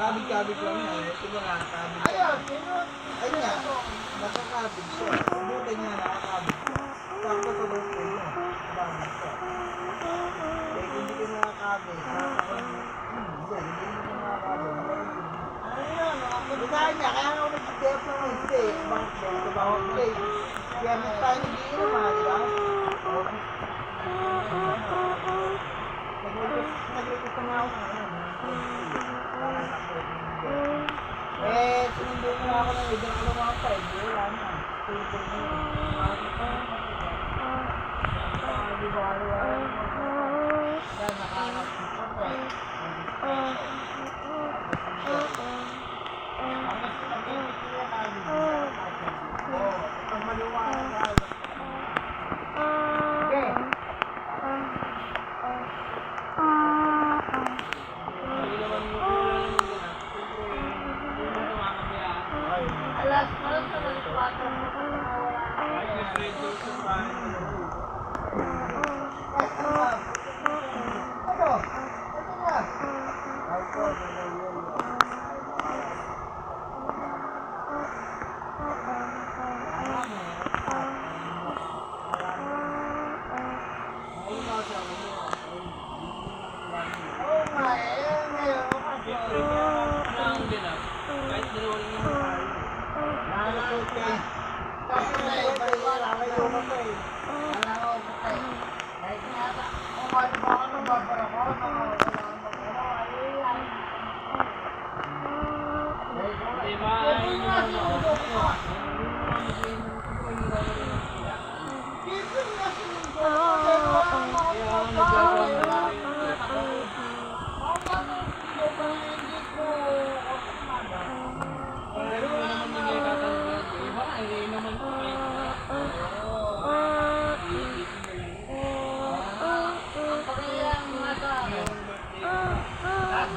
Kabig-kabig lang na. Ito mga kabig. Ayun nga. Nakakabig siya. Buti nga nakakabig siya. Sakto sa loob ko yun. Kabig siya. Eh, hindi ko nakakabig. Hindi ko nakakabig. Bukahan niya. Kaya nga ako nag-step sa mga stay. Bakit siya? Sa bawang stay. Kaya mas tayo nag-iinom ha, di ba? Nag-request na ako na. Eh, sinundo mo ako ng ibang mga friend. Wala na. Tulog mo. Di ba? Kaya nakahanap ko pa. Ang maliwanag.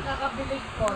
Nakabilig ko.